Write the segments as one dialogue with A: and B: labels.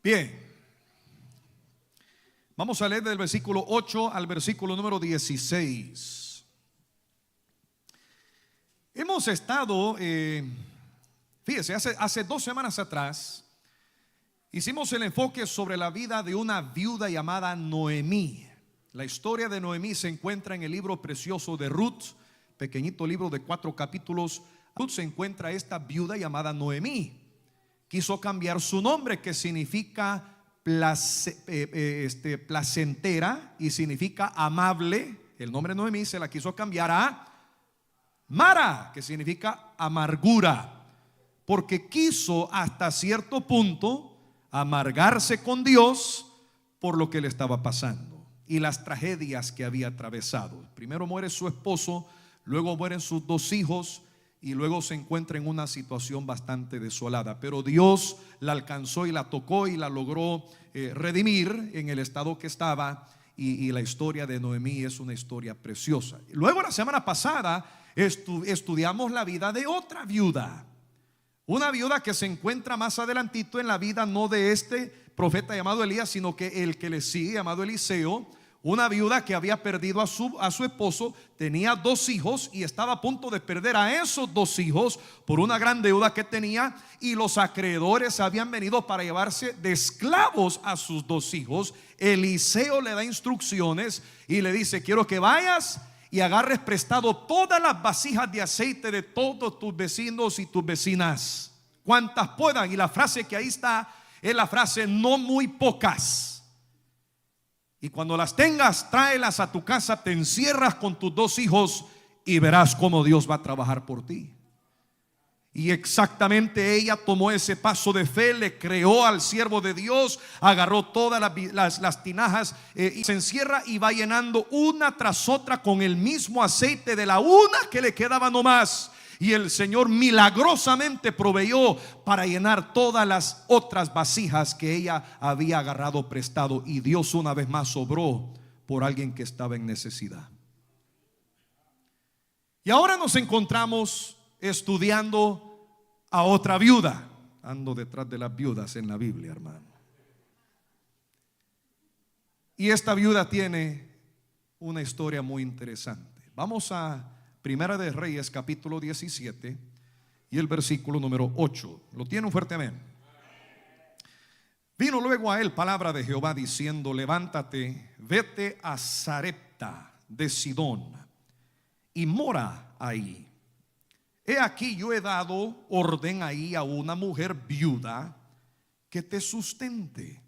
A: Bien, vamos a leer del versículo 8 al versículo número 16. Hemos estado, fíjese, hace 2 semanas atrás hicimos el enfoque sobre la vida de una viuda llamada Noemí. La historia de Noemí se encuentra en el libro precioso de Ruth, pequeñito libro de 4 capítulos. Ruth se encuentra esta viuda llamada Noemí. Quiso cambiar su nombre, que significa placentera y significa amable. El nombre de Noemí se la quiso cambiar a Mara, que significa amargura, porque quiso hasta cierto punto amargarse con Dios por lo que le estaba pasando y las tragedias que había atravesado. Primero muere su esposo, luego mueren sus 2 hijos y luego se encuentra en una situación bastante desolada, pero Dios la alcanzó y la tocó y la logró redimir en el estado que estaba. Y la historia de Noemí es una historia preciosa. Luego la semana pasada estudiamos la vida de otra viuda, una viuda que se encuentra más adelantito en la vida, no de este profeta llamado Elías, sino que el que le sigue, llamado Eliseo. Una viuda que había perdido a su esposo, tenía 2 hijos y estaba a punto de perder a esos 2 hijos por una gran deuda que tenía, y los acreedores habían venido para llevarse de esclavos a sus 2 hijos. Eliseo le da instrucciones y le dice: quiero que vayas y agarres prestado todas las vasijas de aceite de todos tus vecinos y tus vecinas, cuantas puedan. Y la frase que ahí está es la frase: no muy pocas. Y cuando las tengas, tráelas a tu casa, te encierras con tus 2 hijos y verás cómo Dios va a trabajar por ti. Y exactamente ella tomó ese paso de fe, le creó al siervo de Dios, agarró todas las tinajas y se encierra y va llenando una tras otra con el mismo aceite de la una que le quedaba nomás. Y el Señor milagrosamente proveyó para llenar todas las otras vasijas que ella había agarrado prestado. Y Dios una vez más obró por alguien que estaba en necesidad. Y ahora nos encontramos estudiando a otra viuda. Ando detrás de las viudas en la Biblia, hermano. Y esta viuda tiene una historia muy interesante. Vamos a Primera de Reyes, capítulo 17 y el versículo número 8. ¿Lo tiene? Un fuerte amén. Vino luego a él palabra de Jehová diciendo: levántate, vete a Sarepta de Sidón y mora ahí. He aquí, yo he dado orden ahí a una mujer viuda que te sustente.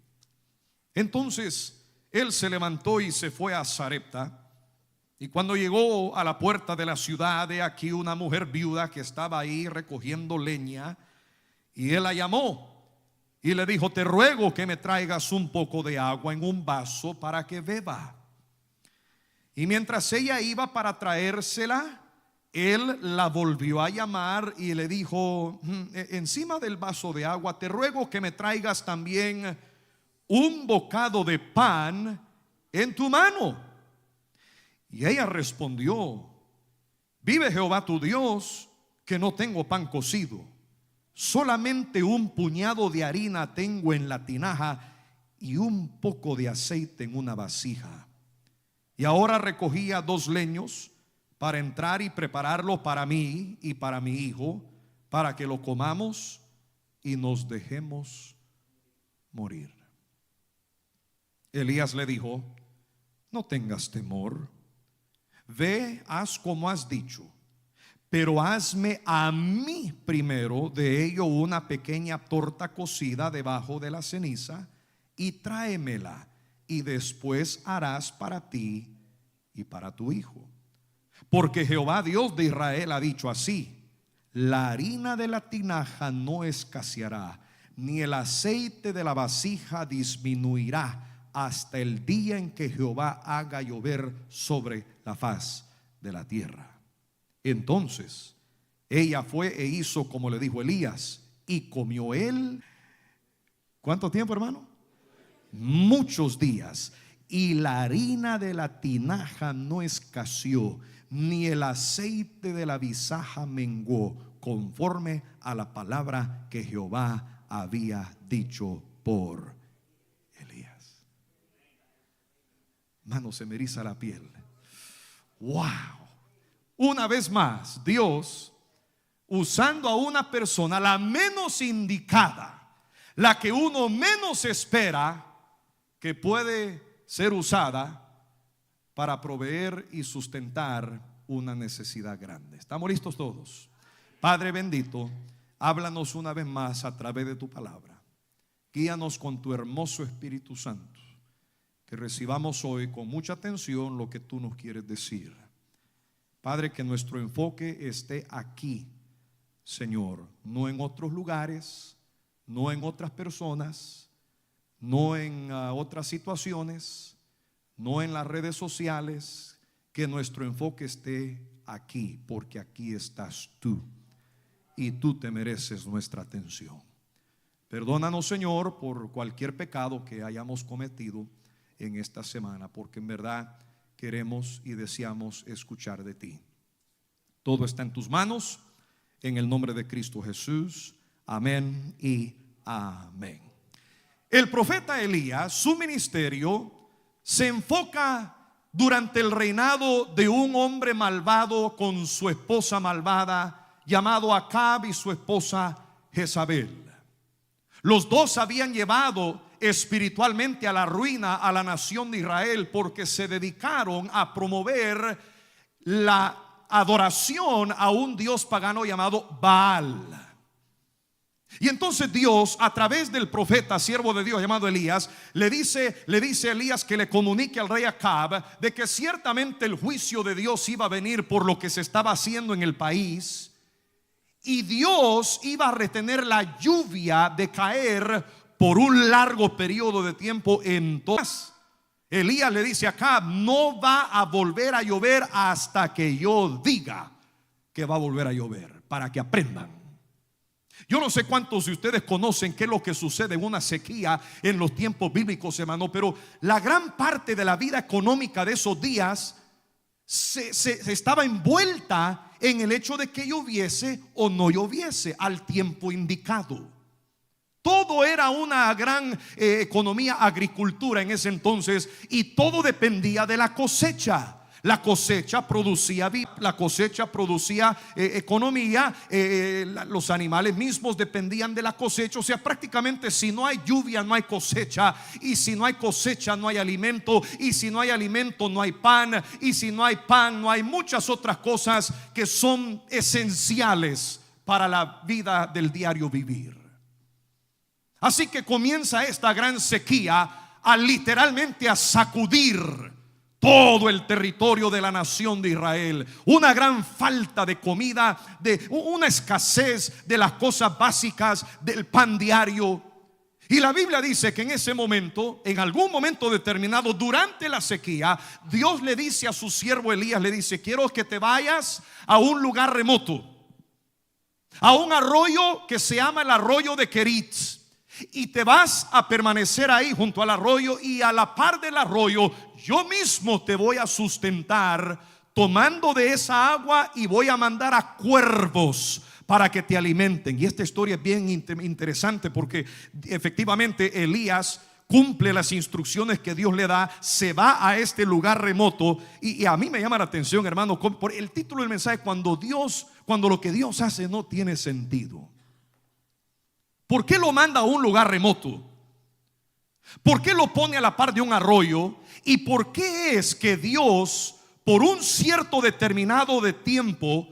A: Entonces él se levantó y se fue a Sarepta. Y cuando llegó a la puerta de la ciudad, he aquí una mujer viuda que estaba ahí recogiendo leña. Y él la llamó y le dijo: te ruego que me traigas un poco de agua en un vaso para que beba. Y mientras ella iba para traérsela, él la volvió a llamar y le dijo: encima del vaso de agua, te ruego que me traigas también un bocado de pan en tu mano. Y ella respondió: vive Jehová tu Dios, que no tengo pan cocido, solamente un puñado de harina tengo en la tinaja y un poco de aceite en una vasija. Y ahora recogía 2 leños para entrar y prepararlo para mí y para mi hijo, para que lo comamos y nos dejemos morir. Elías le dijo: no tengas temor. Ve, haz como has dicho, pero hazme a mí primero de ello una pequeña torta cocida debajo de la ceniza y tráemela, y después harás para ti y para tu hijo. Porque Jehová Dios de Israel ha dicho así: la harina de la tinaja no escaseará, ni el aceite de la vasija disminuirá, hasta el día en que Jehová haga llover sobre la faz de la tierra. Entonces ella fue e hizo como le dijo Elías, y comió él. ¿Cuánto tiempo, hermano? Muchos días. Y la harina de la tinaja no escaseó, ni el aceite de la vasija menguó, conforme a la palabra que Jehová había dicho por Mano, se me eriza la piel. Wow. Una vez más, Dios usando a una persona, la menos indicada, la que uno menos espera que puede ser usada para proveer y sustentar una necesidad grande. ¿Estamos listos todos? Padre bendito, háblanos una vez más a través de tu palabra. Guíanos con tu hermoso Espíritu Santo, que recibamos hoy con mucha atención lo que tú nos quieres decir. Padre, que nuestro enfoque esté aquí, Señor, no en otros lugares, no en otras personas, no en otras situaciones, no en las redes sociales. Que nuestro enfoque esté aquí, porque aquí estás tú y tú te mereces nuestra atención. Perdónanos, Señor, por cualquier pecado que hayamos cometido en esta semana, porque en verdad queremos y deseamos escuchar de ti. Todo está en tus manos, en el nombre de Cristo Jesús. Amén y amén. El profeta Elías, su ministerio se enfoca durante el reinado de un hombre malvado con su esposa malvada, llamado Acab, y su esposa Jezabel. Los dos habían llevado espiritualmente a la ruina a la nación de Israel, porque se dedicaron a promover la adoración a un dios pagano llamado Baal. Y entonces Dios, a través del profeta, siervo de Dios llamado Elías, le dice a Elías que le comunique al rey Acab de que ciertamente el juicio de Dios iba a venir por lo que se estaba haciendo en el país, y Dios iba a retener la lluvia de caer por un largo periodo de tiempo. Entonces Elías le dice a Acab: no va a volver a llover hasta que yo diga que va a volver a llover, para que aprendan. Yo no sé cuántos de ustedes conocen qué es lo que sucede en una sequía en los tiempos bíblicos, hermano, pero la gran parte de la vida económica de esos días se estaba envuelta en el hecho de que lloviese o no lloviese al tiempo indicado. Todo era una gran economía, agricultura en ese entonces, y todo dependía de la cosecha. La cosecha producía vida, la cosecha producía economía, los animales mismos dependían de la cosecha. O sea, prácticamente si no hay lluvia no hay cosecha, y si no hay cosecha no hay alimento, y si no hay alimento no hay pan, y si no hay pan no hay muchas otras cosas que son esenciales para la vida del diario vivir. Así que comienza esta gran sequía a literalmente a sacudir todo el territorio de la nación de Israel. Una gran falta de comida, de una escasez de las cosas básicas del pan diario. Y la Biblia dice que en ese momento, en algún momento determinado durante la sequía, Dios le dice a su siervo Elías, le dice: quiero que te vayas a un lugar remoto, a un arroyo que se llama el arroyo de Kerit, y te vas a permanecer ahí junto al arroyo, y a la par del arroyo yo mismo te voy a sustentar tomando de esa agua, y voy a mandar a cuervos para que te alimenten. Y esta historia es bien interesante, porque efectivamente Elías cumple las instrucciones que Dios le da, se va a este lugar remoto. Y a mí me llama la atención, hermano, por el título del mensaje: cuando lo que Dios hace no tiene sentido. ¿Por qué lo manda a un lugar remoto? ¿Por qué lo pone a la par de un arroyo? ¿Y por qué es que Dios, por un cierto determinado de tiempo,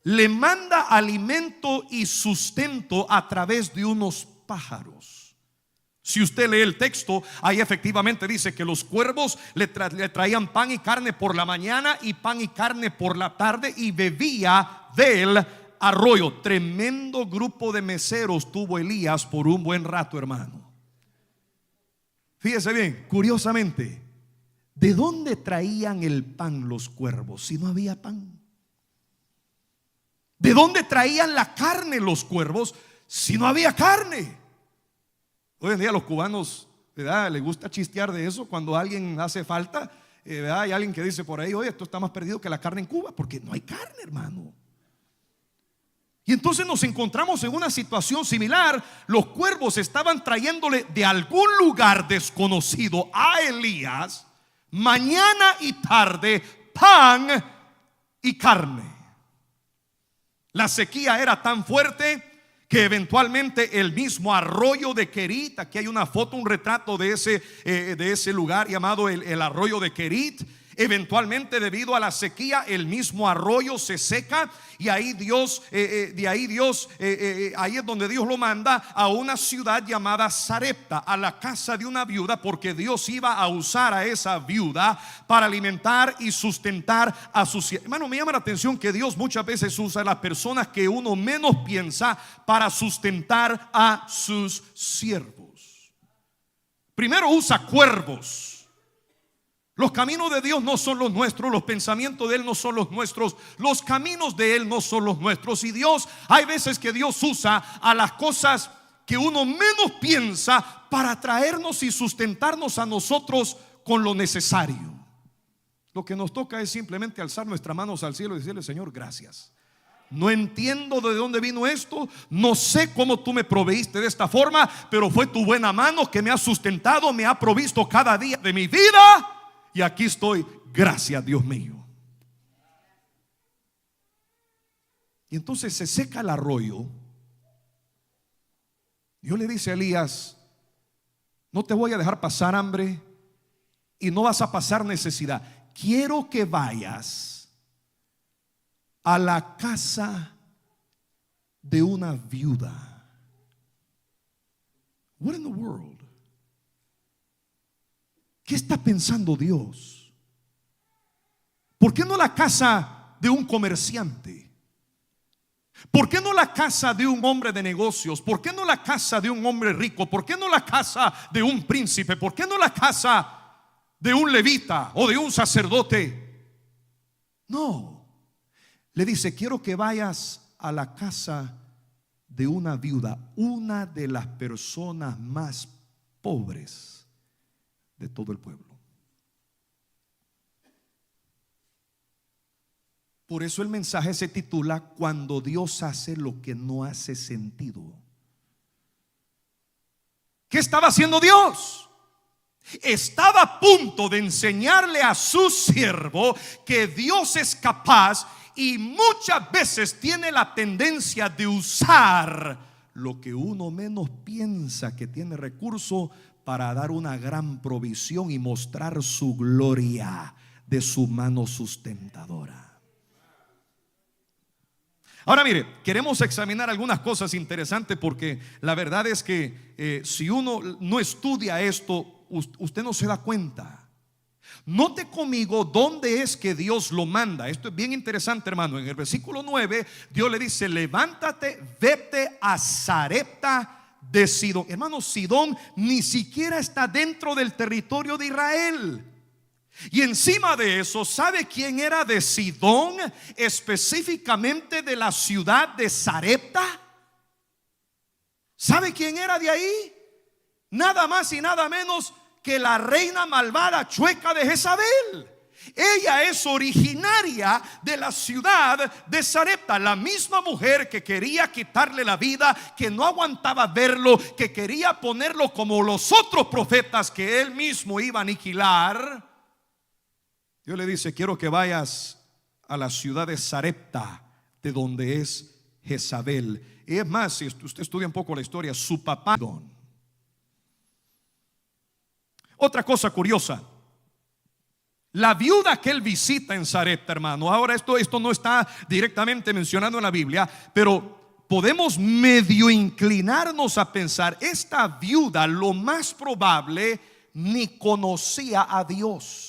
A: le manda alimento y sustento a través de unos pájaros? Si usted lee el texto, ahí efectivamente dice que los cuervos le traían pan y carne por la mañana y pan y carne por la tarde, y bebía del arroyo. Tremendo grupo de meseros tuvo Elías por un buen rato, hermano. Fíjese bien, curiosamente, ¿de dónde traían el pan los cuervos si no había pan? ¿De dónde traían la carne los cuervos si no había carne? Hoy en día los cubanos, ¿verdad?, les gusta chistear de eso cuando alguien hace falta, ¿verdad? Hay alguien que dice por ahí: oye, esto está más perdido que la carne en Cuba, porque no hay carne, hermano. Y entonces nos encontramos en una situación similar. Los cuervos estaban trayéndole de algún lugar desconocido a Elías mañana y tarde pan y carne. La sequía era tan fuerte que eventualmente el mismo arroyo de Querit, aquí hay una foto, un retrato de ese lugar llamado el arroyo de Querit. Eventualmente, debido a la sequía, el mismo arroyo se seca y ahí ahí es donde Dios lo manda a una ciudad llamada Sarepta, a la casa de una viuda, porque Dios iba a usar a esa viuda para alimentar y sustentar a sus siervos. Hermano, me llama la atención que Dios muchas veces usa a las personas que uno menos piensa para sustentar a sus siervos. Primero usa cuervos. Los caminos de Dios no son los nuestros, los pensamientos de Él no son los nuestros, los caminos de Él no son los nuestros. Y Dios, hay veces que Dios usa a las cosas que uno menos piensa para traernos y sustentarnos a nosotros con lo necesario. Lo que nos toca es simplemente alzar nuestras manos al cielo y decirle: Señor, gracias. No entiendo de dónde vino esto, no sé cómo tú me proveíste de esta forma, pero fue tu buena mano que me ha sustentado, me ha provisto cada día de mi vida. Y aquí estoy, gracias Dios mío. Y entonces se seca el arroyo. Dios le dice a Elías: no te voy a dejar pasar hambre y no vas a pasar necesidad. Quiero que vayas a la casa de una viuda. What in the world? ¿Qué está pensando Dios? ¿Por qué no la casa de un comerciante? ¿Por qué no la casa de un hombre de negocios? ¿Por qué no la casa de un hombre rico? ¿Por qué no la casa de un príncipe? ¿Por qué no la casa de un levita o de un sacerdote? No. Le dice: quiero que vayas a la casa de una viuda, una de las personas más pobres de todo el pueblo. Por eso el mensaje se titula: cuando Dios hace lo que no hace sentido. ¿Qué estaba haciendo Dios? Estaba a punto de enseñarle a su siervo que Dios es capaz y muchas veces tiene la tendencia de usar lo que uno menos piensa que tiene recurso para dar una gran provisión y mostrar su gloria de su mano sustentadora. Ahora mire, queremos examinar algunas cosas interesantes, porque la verdad es que si uno no estudia esto, usted no se da cuenta. Note conmigo dónde es que Dios lo manda. Esto es bien interesante, hermano. En el versículo 9 Dios le dice: levántate, vete a Sarepta de Sidón. Hermano, Sidón ni siquiera está dentro del territorio de Israel. Y encima de eso, ¿sabe quién era de Sidón? Específicamente de la ciudad de Sarepta. ¿Sabe quién era de ahí? Nada más y nada menos que la reina malvada chueca de Jezabel. Ella es originaria de la ciudad de Sarepta, la misma mujer que quería quitarle la vida, que no aguantaba verlo, que quería ponerlo como los otros profetas que él mismo iba a aniquilar. Dios le dice: quiero que vayas a la ciudad de Sarepta, de donde es Jezabel. Y es más, si usted estudia un poco la historia, su papá. Otra cosa curiosa: la viuda que él visita en Sarepta, hermano. Ahora esto no está directamente mencionado en la Biblia, pero podemos medio inclinarnos a pensar: esta viuda, lo más probable, ni conocía a Dios.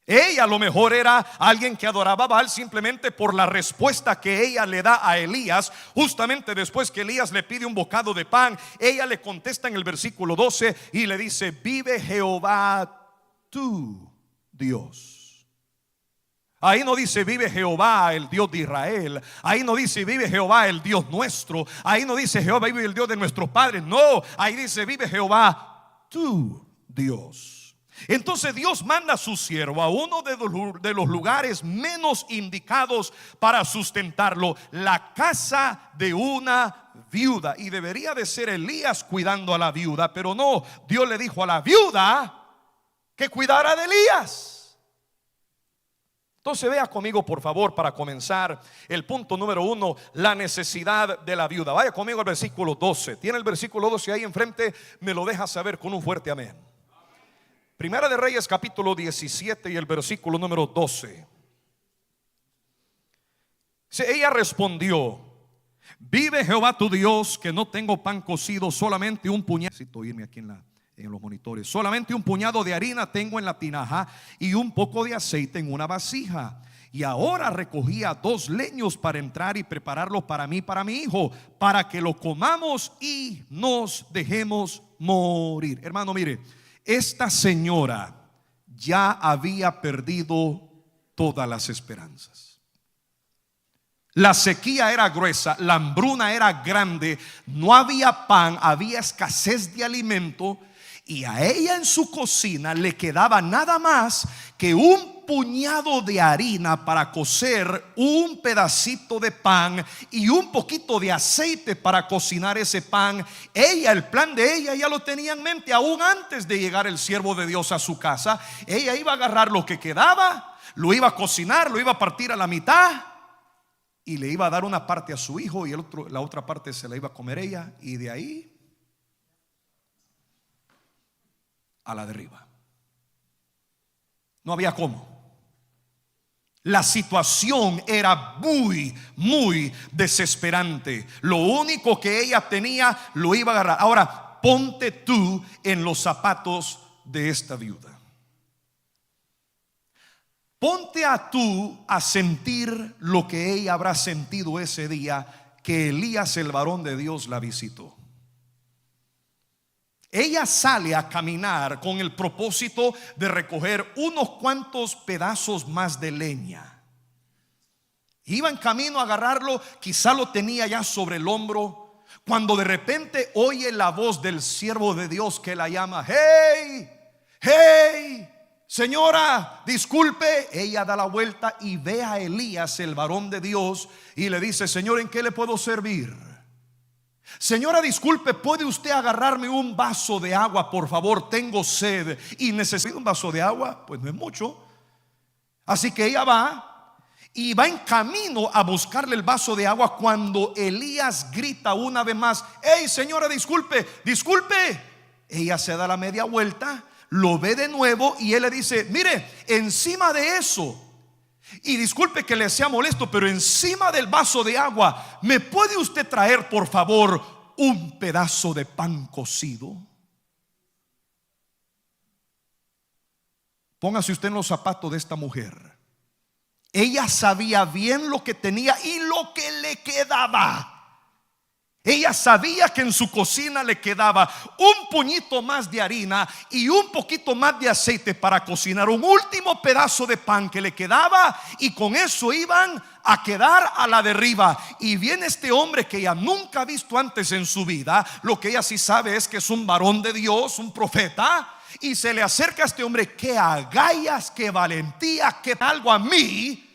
A: Ella a lo mejor era alguien que adoraba a Baal simplemente por la respuesta que ella le da a Elías. Justamente después que Elías le pide un bocado de pan, ella le contesta en el versículo 12 y le dice: vive Jehová tu Dios. Ahí no dice: vive Jehová el Dios de Israel. Ahí no dice: vive Jehová el Dios nuestro. Ahí no dice: Jehová vive el Dios de nuestros padres. No, ahí dice: vive Jehová tu Dios. Entonces Dios manda a su siervo a uno de los lugares menos indicados para sustentarlo, la casa de una viuda. Y debería de ser Elías cuidando a la viuda, pero no. Dios le dijo a la viuda: que cuidara de Elías. Entonces vea conmigo por favor, para comenzar, el punto número 1, la necesidad de la viuda. Vaya conmigo al versículo 12. Tiene el versículo 12 ahí enfrente, me lo deja saber con un fuerte amén. Primera de Reyes capítulo 17 y el versículo número 12. Ella respondió: vive Jehová tu Dios, que no tengo pan cocido, solamente un puñado. Necesito irme aquí en los monitores. Solamente un puñado de harina tengo en la tinaja y un poco de aceite en una vasija. Y ahora recogía 2 leños para entrar y prepararlo para mí, para mi hijo, para que lo comamos y nos dejemos morir. Hermano, mire, esta señora ya había perdido todas las esperanzas. La sequía era gruesa, la hambruna era grande, no había pan, había escasez de alimento, y a ella en su cocina le quedaba nada más que un puñado de harina para cocer un pedacito de pan y un poquito de aceite para cocinar ese pan. Ella, el plan de ella ya lo tenía en mente aún antes de llegar el siervo de Dios a su casa. Ella iba a agarrar lo que quedaba, lo iba a cocinar, lo iba a partir a la mitad y le iba a dar una parte a su hijo y la otra parte se la iba a comer ella, y de ahí a la derriba. No había cómo. La situación era muy, muy desesperante. Lo único que ella tenía lo iba a agarrar. Ahora, ponte tú en los zapatos de esta viuda. Ponte tú a sentir lo que ella habrá sentido ese día que Elías, el varón de Dios, la visitó. Ella sale a caminar con el propósito de recoger unos cuantos pedazos más de leña. Iba en camino a agarrarlo, quizá lo tenía ya sobre el hombro, cuando de repente oye la voz del siervo de Dios que la llama: hey, hey, señora, disculpe. Ella da la vuelta y ve a Elías, el varón de Dios, y le dice: Señor, ¿en qué le puedo servir? Señora, disculpe, ¿puede usted agarrarme un vaso de agua, por favor? Tengo sed y necesito un vaso de agua. Pues no es mucho. Así que ella va y va en camino a buscarle el vaso de agua, cuando Elías grita una vez más: hey, señora, disculpe, disculpe. Ella se da la media vuelta, lo ve de nuevo y él le dice: mire, encima de eso, y disculpe que le sea molesto, pero encima del vaso de agua, ¿me puede usted traer por favor un pedazo de pan cocido? Póngase usted en los zapatos de esta mujer. Ella sabía bien lo que tenía y lo que le quedaba. Ella sabía que en su cocina le quedaba un puñito más de harina y un poquito más de aceite para cocinar un último pedazo de pan que le quedaba, y con eso iban a quedar a la derriba. Y viene este hombre que ella nunca ha visto antes en su vida. Lo que ella sí sabe es que es un varón de Dios, un profeta, y se le acerca a este hombre: qué agallas, qué valentía, que algo a mí,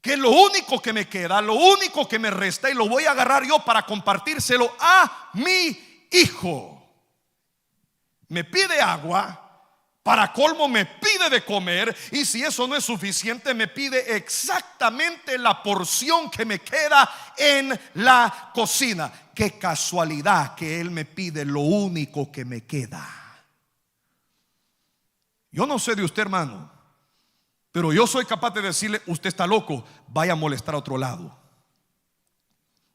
A: que lo único que me queda, lo único que me resta, y lo voy a agarrar yo para compartírselo a mi hijo. Me pide agua, para colmo me pide de comer, y si eso no es suficiente, me pide exactamente la porción que me queda en la cocina. Qué casualidad que él me pide lo único que me queda. Yo no sé de usted, hermano, pero yo soy capaz de decirle: usted está loco, vaya a molestar a otro lado.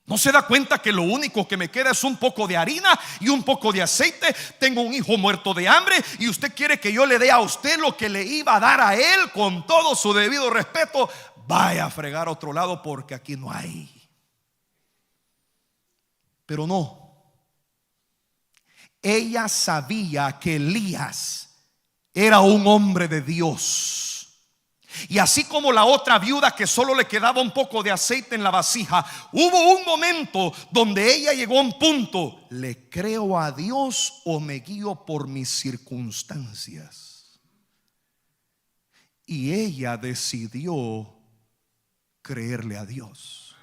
A: ¿No se da cuenta que lo único que me queda es un poco de harina y un poco de aceite? Tengo un hijo muerto de hambre y usted quiere que yo le dé a usted lo que le iba a dar a él con todo su debido respeto. Vaya a fregar a otro lado, porque aquí no hay. Pero no, ella sabía que Elías era un hombre de Dios. Y así como la otra viuda, que solo le quedaba un poco de aceite en la vasija, hubo un momento donde ella llegó a un punto: ¿le creo a Dios o me guío por mis circunstancias? Y ella decidió creerle a Dios.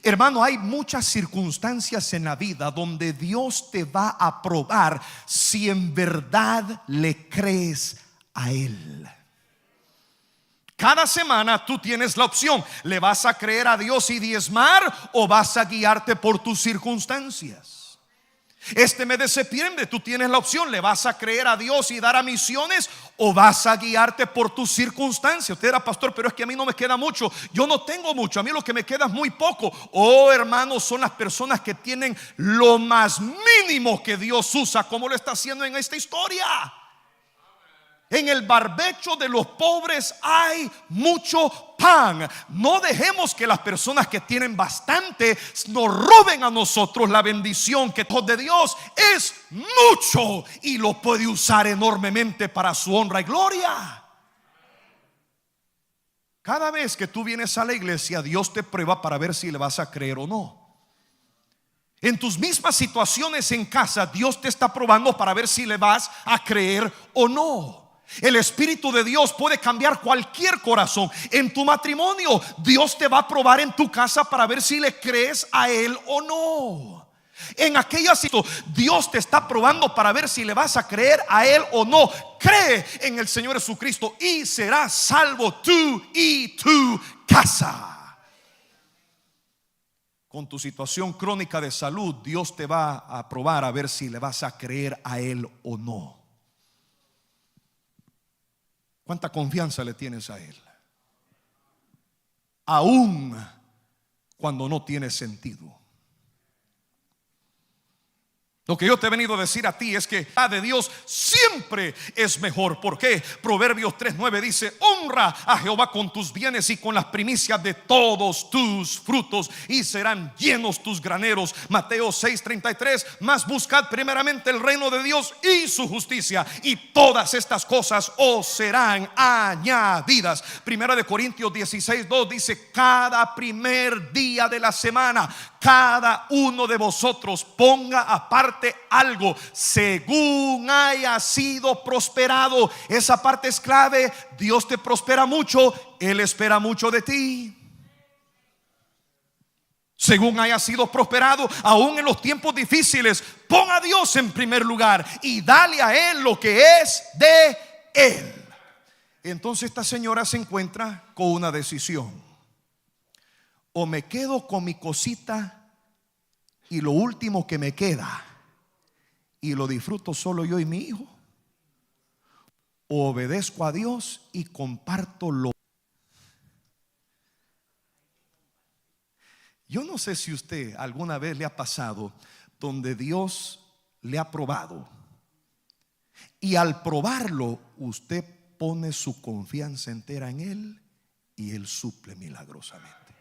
A: Hermano, hay muchas circunstancias en la vida donde Dios te va a probar si en verdad le crees a Él. Cada semana tú tienes la opción: ¿le vas a creer a Dios y diezmar o vas a guiarte por tus circunstancias? Este mes de septiembre tú tienes la opción: ¿le vas a creer a Dios y dar a misiones o vas a guiarte por tus circunstancias? Usted dirá: pastor, pero es que a mí no me queda mucho. Yo no tengo mucho, a mí lo que me queda es muy poco. Oh, hermanos, son las personas que tienen lo más mínimo que Dios usa, como lo está haciendo en esta historia. En el barbecho de los pobres hay mucho pan. No dejemos que las personas que tienen bastante nos roben a nosotros la bendición que de Dios es mucho y lo puede usar enormemente para su honra y gloria. Cada vez que tú vienes a la iglesia, Dios te prueba para ver si le vas a creer o no. En tus mismas situaciones en casa, Dios te está probando para ver si le vas a creer o no. El Espíritu de Dios puede cambiar cualquier corazón. En tu matrimonio, Dios te va a probar en tu casa para ver si le crees a Él o no. En aquella situación, Dios te está probando para ver si le vas a creer a Él o no. Cree en el Señor Jesucristo y serás salvo tú y tu casa. Con tu situación crónica de salud, Dios te va a probar a ver si le vas a creer a Él o no. ¿Cuánta confianza le tienes a Él? Aún cuando no tiene sentido. Lo que yo te he venido a decir a ti es que la de Dios siempre es mejor. ¿Por qué? Proverbios 3:9 dice: honra a Jehová con tus bienes y con las primicias de todos tus frutos, y serán llenos tus graneros. Mateo 6:33: mas buscad primeramente el reino de Dios y su justicia, y todas estas cosas os serán añadidas. Primera de Corintios 16:2 dice: cada primer día de la semana, cada uno de vosotros ponga aparte algo según haya sido prosperado. Esa parte es clave. Dios te prospera mucho, Él espera mucho de ti. Según haya sido prosperado, aún en los tiempos difíciles, pon a Dios en primer lugar y dale a Él lo que es de Él. Entonces esta señora se encuentra con una decisión: o me quedo con mi cosita y lo último que me queda y lo disfruto solo yo y mi hijo, o obedezco a Dios y comparto lo. Yo no sé si usted alguna vez le ha pasado donde Dios le ha probado y al probarlo usted pone su confianza entera en Él y Él suple milagrosamente.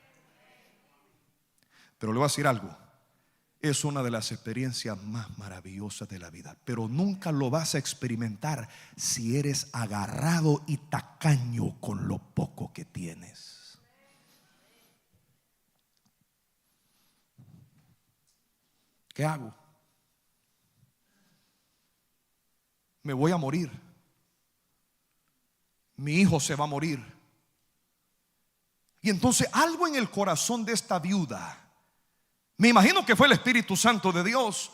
A: Pero le voy a decir algo: es una de las experiencias más maravillosas de la vida, pero nunca lo vas a experimentar si eres agarrado y tacaño con lo poco que tienes. ¿Qué hago? Me voy a morir. Mi hijo se va a morir. Y entonces algo en el corazón de esta viuda, me imagino que fue el Espíritu Santo de Dios,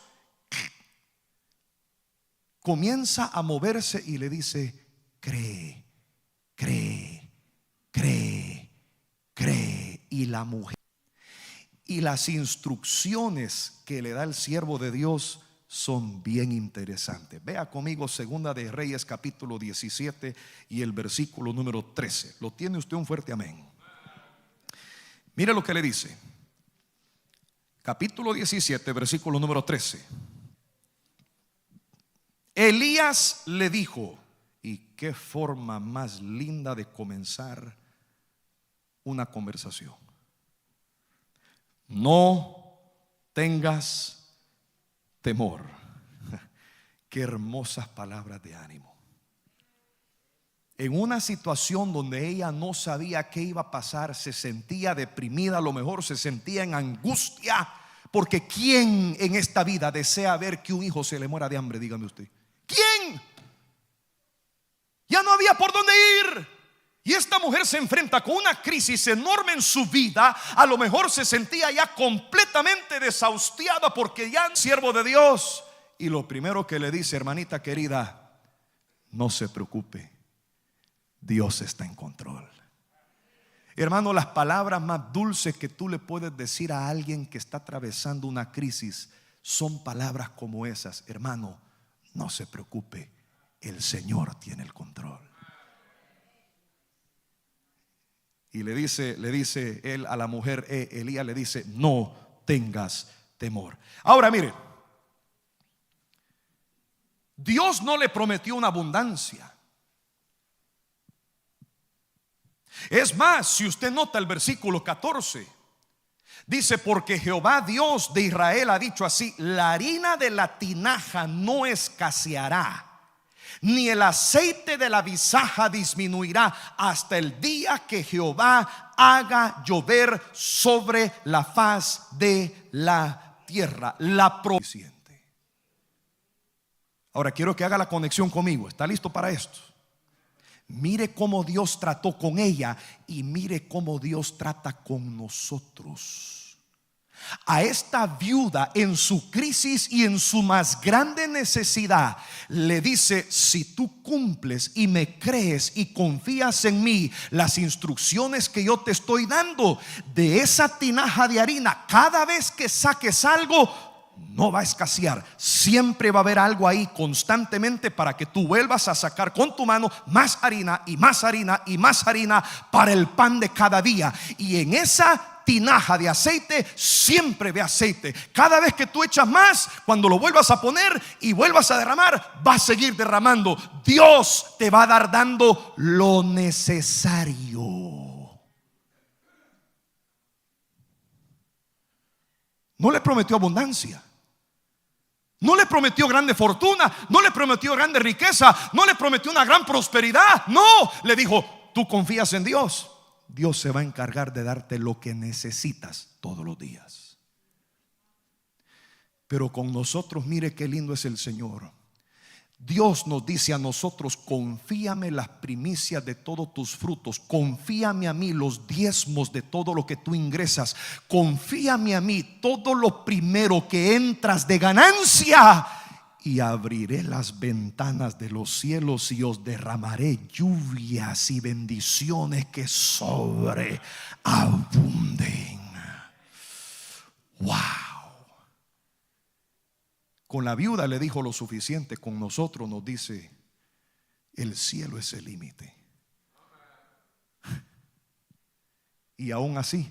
A: comienza a moverse y le dice: cree, cree, cree, cree. Y la mujer, y las instrucciones que le da el siervo de Dios son bien interesantes. Vea conmigo Segunda de Reyes capítulo 17 y el versículo número 13. ¿Lo tiene usted? Un fuerte amén. Mire lo que le dice. Capítulo 17, versículo número 13. Elías le dijo, y qué forma más linda de comenzar una conversación: no tengas temor. Qué hermosas palabras de ánimo. En una situación donde ella no sabía qué iba a pasar, se sentía deprimida, a lo mejor se sentía en angustia, porque ¿quién en esta vida desea ver que un hijo se le muera de hambre? Dígame usted. ¿Quién? Ya no había por dónde ir. Y esta mujer se enfrenta con una crisis enorme en su vida. A lo mejor se sentía ya completamente desahuciada porque ya es siervo de Dios. Y lo primero que le dice: hermanita querida, no se preocupe, Dios está en control. Hermano, las palabras más dulces que tú le puedes decir a alguien que está atravesando una crisis son palabras como esas: hermano, no se preocupe, el Señor tiene el control. Y le dice él a la mujer, Elías le dice: no tengas temor. Ahora mire, Dios no le prometió una abundancia. Es más, si usted nota el versículo 14, dice: porque Jehová Dios de Israel ha dicho así: la harina de la tinaja no escaseará, ni el aceite de la bisaja disminuirá, hasta el día que Jehová haga llover sobre la faz de la tierra la provisión. Ahora quiero que haga la conexión conmigo. ¿Está listo para esto? Mire cómo Dios trató con ella y mire cómo Dios trata con nosotros. A esta viuda en su crisis y en su más grande necesidad le dice: si tú cumples y me crees y confías en mí, las instrucciones que yo te estoy dando, de esa tinaja de harina, cada vez que saques algo, no va a escasear. Siempre va a haber algo ahí constantemente para que tú vuelvas a sacar con tu mano más harina y más harina y más harina para el pan de cada día. Y en esa tinaja de aceite siempre ve aceite. Cada vez que tú echas más, cuando lo vuelvas a poner y vuelvas a derramar, va a seguir derramando. Dios te va a dar dando lo necesario. No le prometió abundancia, no le prometió grande fortuna, no le prometió grande riqueza, no le prometió una gran prosperidad. No, le dijo: tú confías en Dios, Dios se va a encargar de darte lo que necesitas todos los días. Pero con nosotros, mire qué lindo es el Señor. Dios nos dice a nosotros: confíame las primicias de todos tus frutos, confíame a mí los diezmos de todo lo que tú ingresas, confíame a mí todo lo primero que entras de ganancia, y abriré las ventanas de los cielos y os derramaré lluvias y bendiciones que sobreabunden. Wow. Con la viuda le dijo lo suficiente. Con nosotros nos dice: el cielo es el límite. Y aún así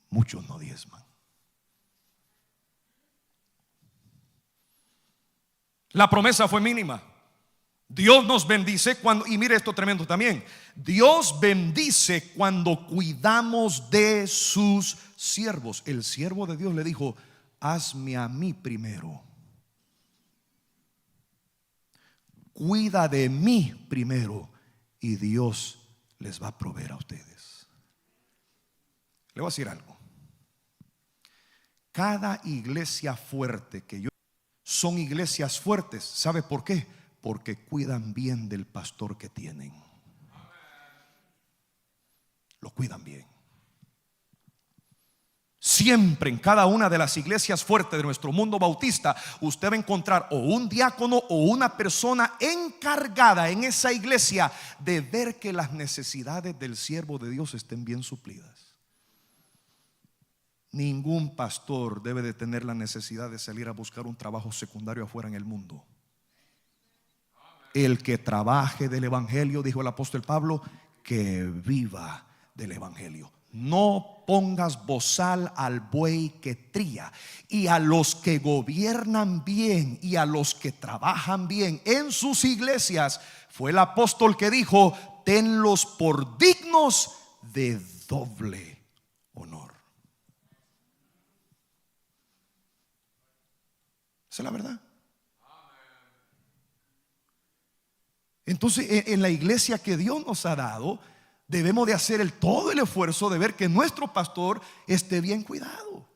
A: muchos no diezman. La promesa fue mínima. Dios nos bendice cuando, y mire esto tremendo también, Dios bendice cuando cuidamos de sus siervos. El siervo de Dios le dijo: hazme a mí primero, cuida de mí primero, y Dios les va a proveer a ustedes. Le voy a decir algo: cada iglesia fuerte que yo, son iglesias fuertes. ¿Sabe por qué? Porque cuidan bien del pastor que tienen. Lo cuidan bien. Siempre en cada una de las iglesias fuertes de nuestro mundo bautista, usted va a encontrar o un diácono o una persona encargada en esa iglesia de ver que las necesidades del siervo de Dios estén bien suplidas. Ningún pastor debe de tener la necesidad de salir a buscar un trabajo secundario afuera en el mundo. El que trabaje del evangelio, dijo el apóstol Pablo, que viva del evangelio. No pongas bozal al buey que tría. Y a los que gobiernan bien y a los que trabajan bien en sus iglesias, fue el apóstol que dijo: tenlos por dignos de doble honor. Esa es la verdad. Entonces, en la iglesia que Dios nos ha dado, debemos de hacer todo el esfuerzo de ver que nuestro pastor esté bien cuidado.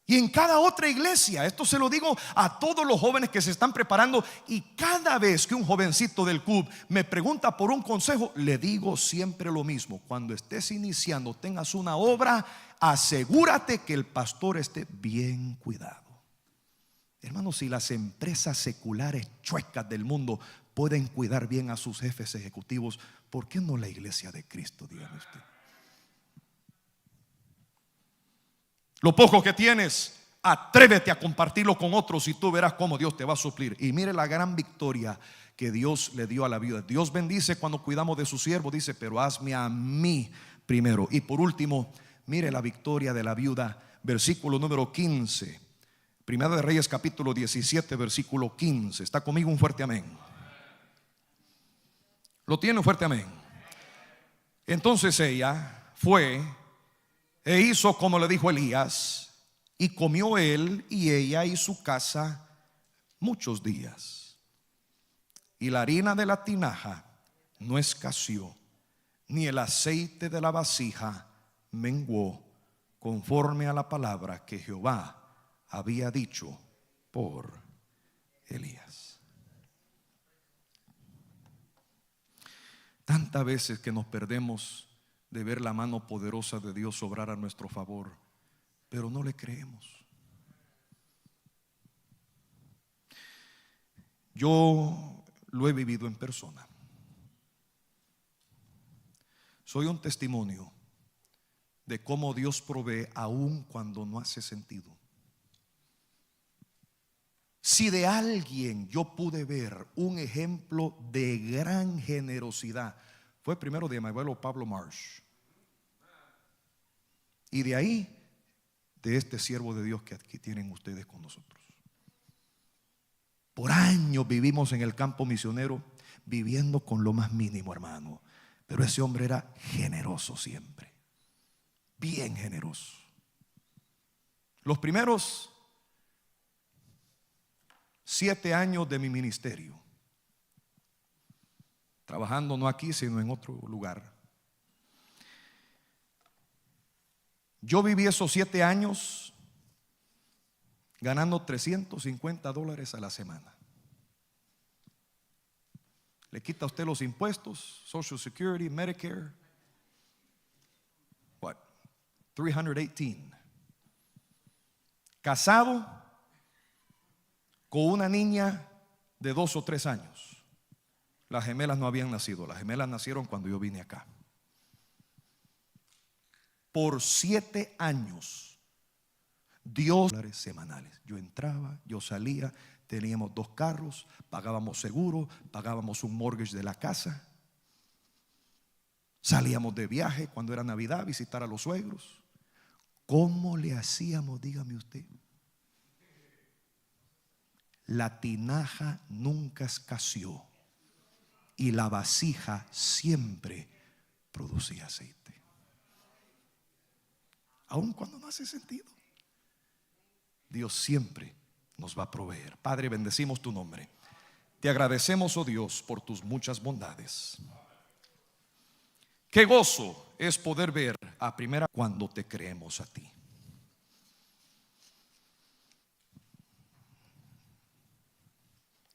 A: Y en cada otra iglesia, esto se lo digo a todos los jóvenes que se están preparando, y cada vez que un jovencito del club me pregunta por un consejo, le digo siempre lo mismo: cuando estés iniciando, tengas una obra, asegúrate que el pastor esté bien cuidado. Hermanos, si las empresas seculares chuecas del mundo pueden cuidar bien a sus jefes ejecutivos, ¿por qué no la iglesia de Cristo? Dígame usted. Lo poco que tienes, atrévete a compartirlo con otros y tú verás cómo Dios te va a suplir. Y mire la gran victoria que Dios le dio a la viuda. Dios bendice cuando cuidamos de su siervo, dice: pero hazme a mí primero. Y por último, mire la victoria de la viuda, versículo número 15. Primera de Reyes capítulo 17, versículo 15. Está conmigo, un fuerte amén. Lo tiene, un fuerte amén. Entonces ella fue e hizo como le dijo Elías, y comió él y ella y su casa muchos días. Y la harina de la tinaja no escaseó, ni el aceite de la vasija menguó, conforme a la palabra que Jehová había dicho por Elías. Tantas veces que nos perdemos de ver la mano poderosa de Dios obrar a nuestro favor, pero no le creemos. Yo lo he vivido en persona. Soy un testimonio de cómo Dios provee aun cuando no hace sentido. Si de alguien yo pude ver un ejemplo de gran generosidad, fue primero de mi abuelo Pablo Marsh, y de ahí de este siervo de Dios que aquí tienen ustedes con nosotros. Por años vivimos en el campo misionero, viviendo con lo más mínimo, hermano, pero ese hombre era generoso siempre, bien generoso. Los primeros 7 años de mi ministerio, trabajando no aquí sino en otro lugar, yo viví esos 7 años ganando $350 a la semana. Le quita a usted los impuestos, Social Security, Medicare, what? 318. Casado con una niña de 2 o 3 años. Las gemelas no habían nacido, las gemelas nacieron cuando yo vine acá. Por 7 años, Dios, semanales. Yo entraba, yo salía, teníamos 2 carros, pagábamos seguro, pagábamos un mortgage de la casa. Salíamos de viaje cuando era Navidad a visitar a los suegros. ¿Cómo le hacíamos? Dígame usted. La tinaja nunca escaseó y la vasija siempre producía aceite. Aun cuando no hace sentido, Dios siempre nos va a proveer. Padre, bendecimos tu nombre. Te agradecemos, oh Dios, por tus muchas bondades. Qué gozo es poder ver a primera cuando te creemos a ti.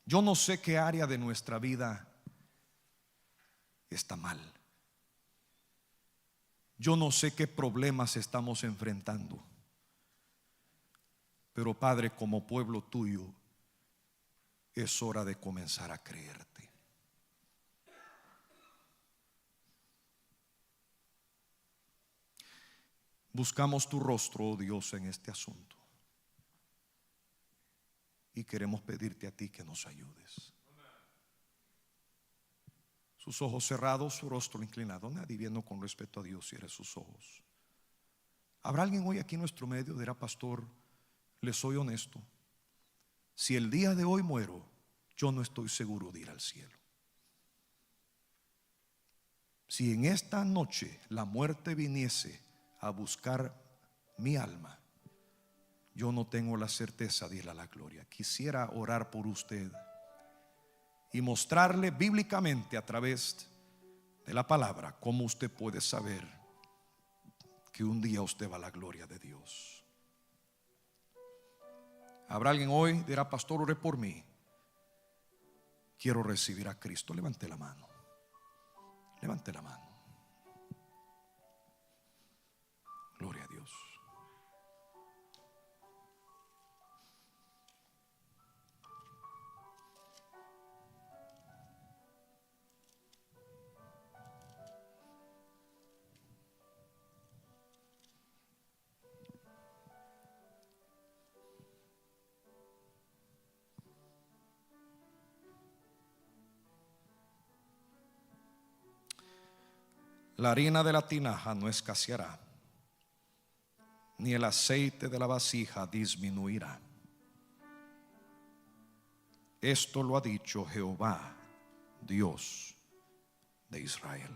A: Yo no sé qué área de nuestra vida está mal. Yo no sé qué problemas estamos enfrentando. Pero Padre, como pueblo tuyo, es hora de comenzar a creerte. Buscamos tu rostro, oh Dios, en este asunto. Y queremos pedirte a ti que nos ayudes. Sus ojos cerrados, su rostro inclinado, nadie viendo con respeto a Dios, cierre sus ojos. ¿Habrá alguien hoy aquí en nuestro medio? Dirá: pastor, les soy honesto, si el día de hoy muero, yo no estoy seguro de ir al cielo. Si en esta noche la muerte viniese a buscar mi alma, yo no tengo la certeza de ir a la gloria. Quisiera orar por usted y mostrarle bíblicamente a través de la palabra cómo usted puede saber que un día usted va a la gloria de Dios. Habrá alguien hoy, dirá: pastor, ore por mí. Quiero recibir a Cristo. Levante la mano. Levante la mano. Gloria a Dios. La harina de la tinaja no escaseará, ni el aceite de la vasija disminuirá. Esto lo ha dicho Jehová, Dios de Israel.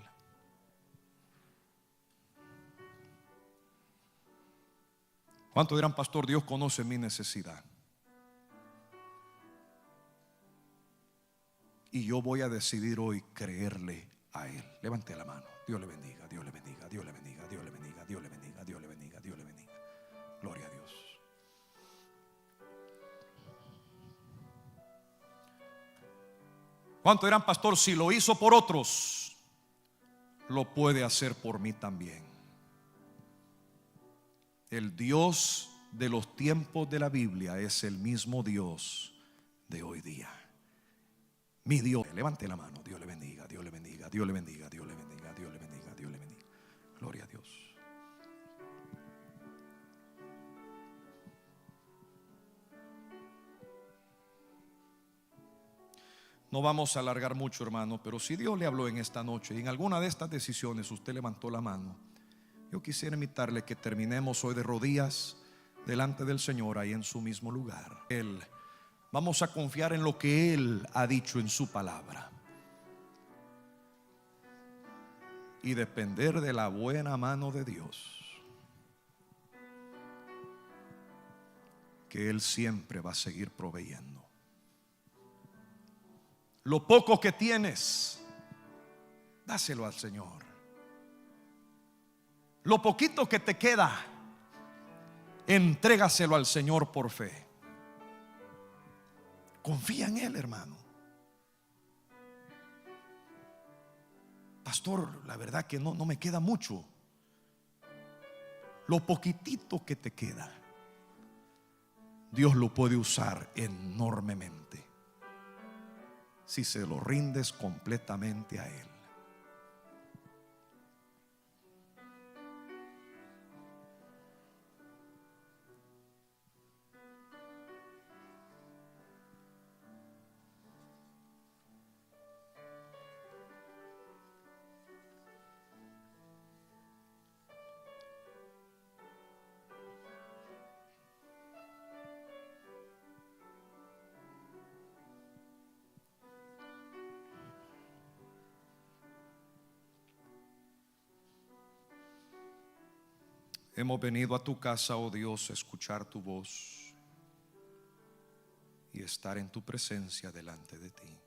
A: ¿Cuánto dirán: pastor, Dios conoce mi necesidad y yo voy a decidir hoy creerle a Él? Levante la mano. Dios le bendiga, Dios le bendiga, Dios le bendiga, Dios le bendiga, Dios le bendiga, Dios le bendiga, Dios le bendiga. Gloria a Dios. ¿Cuánto dirán: pastor, si lo hizo por otros, lo puede hacer por mí también? El Dios de los tiempos de la Biblia es el mismo Dios de hoy día. Mi Dios. Levante la mano. Dios le bendiga, Dios le bendiga, Dios le bendiga, Dios le bendiga, Dios le bendiga, Dios le bendiga. Gloria a Dios. No vamos a alargar mucho, hermano, pero si Dios le habló en esta noche y en alguna de estas decisiones usted levantó la mano, yo quisiera invitarle que terminemos hoy de rodillas delante del Señor, ahí en su mismo lugar. Vamos a confiar en lo que Él ha dicho en su palabra y depender de la buena mano de Dios, que Él siempre va a seguir proveyendo. Lo poco que tienes, dáselo al Señor. Lo poquito que te queda, entrégaselo al Señor por fe. Confía en Él, hermano. Pastor, la verdad que no me queda mucho. Lo poquitito que te queda, Dios lo puede usar enormemente si se lo rindes completamente a Él. Hemos venido a tu casa, oh Dios, a escuchar tu voz y estar en tu presencia delante de ti.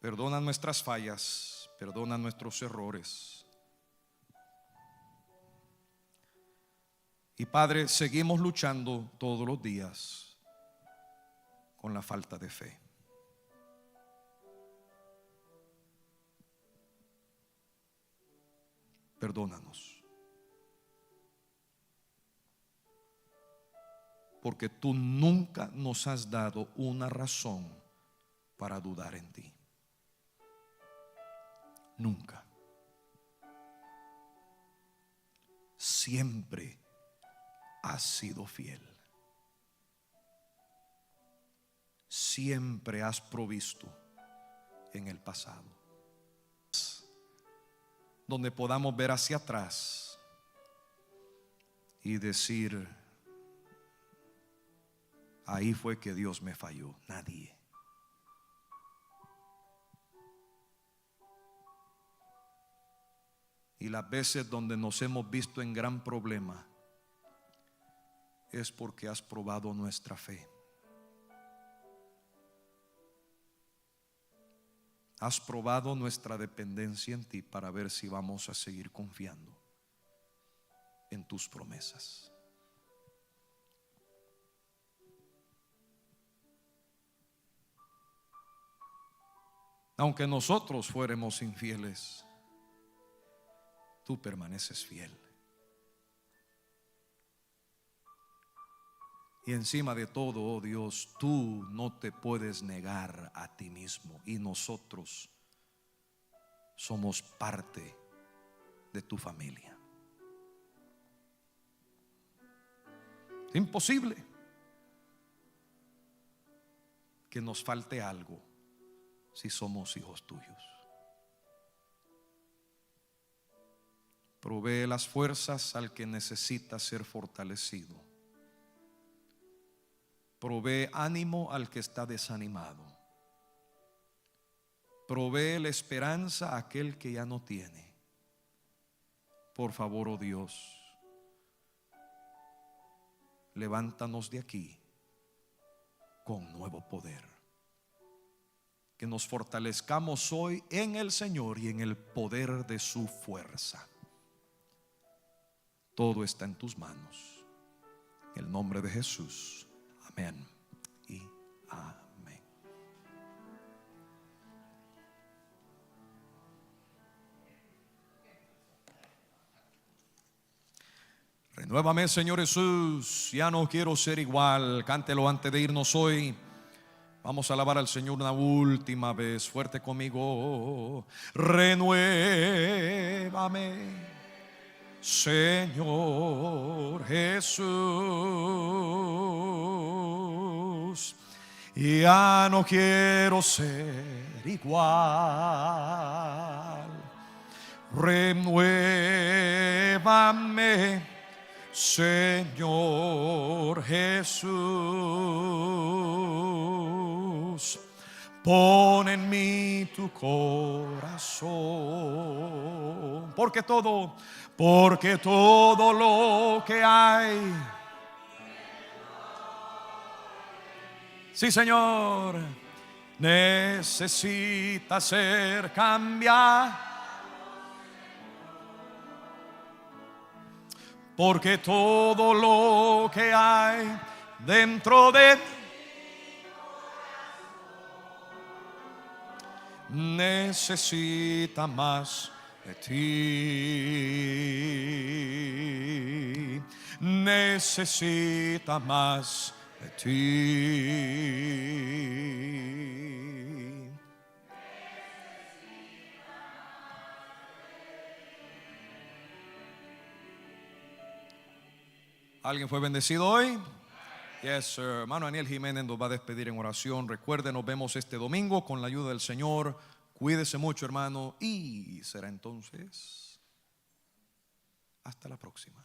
A: Perdona nuestras fallas, perdona nuestros errores. Y Padre, seguimos luchando todos los días con la falta de fe. Perdónanos, porque tú nunca nos has dado una razón para dudar en ti. Nunca. Siempre has sido fiel. Siempre has provisto en el pasado. Donde podamos ver hacia atrás y decir: ahí fue que Dios me falló. Nadie. Y las veces donde nos hemos visto en gran problema es porque has probado nuestra fe. Has probado nuestra dependencia en ti para ver si vamos a seguir confiando. en tus promesas. Aunque nosotros fuéramos infieles, tú permaneces fiel. Y encima de todo, oh Dios, tú no te puedes negar a ti mismo. Y nosotros somos parte de tu familia. Es imposible que nos falte algo si somos hijos tuyos. Provee las fuerzas al que necesita ser fortalecido. Provee ánimo al que está desanimado. Provee la esperanza a aquel que ya no tiene. Por favor, oh Dios, levántanos de aquí con nuevo poder. Que nos fortalezcamos hoy en el Señor y en el poder de su fuerza. Todo está en tus manos. En el nombre de Jesús. Amén y amén. Renuévame, Señor Jesús. Ya no quiero ser igual. Cántelo antes de irnos hoy. Vamos a alabar al Señor una última vez. Fuerte conmigo. Renuévame, Señor Jesús. Ya no quiero ser igual. Renuévame, Señor Jesús. Pon en mí tu corazón, porque todo lo que hay, sí, Señor, necesita ser cambiado. Porque todo lo que hay dentro de mí necesita más de ti. Necesita más de ti. ¿Alguien fue bendecido hoy? Yes, sir. Hermano Daniel Jiménez nos va a despedir en oración. Recuerden, nos vemos este domingo con la ayuda del Señor. Cuídese mucho, hermano, y será entonces hasta la próxima.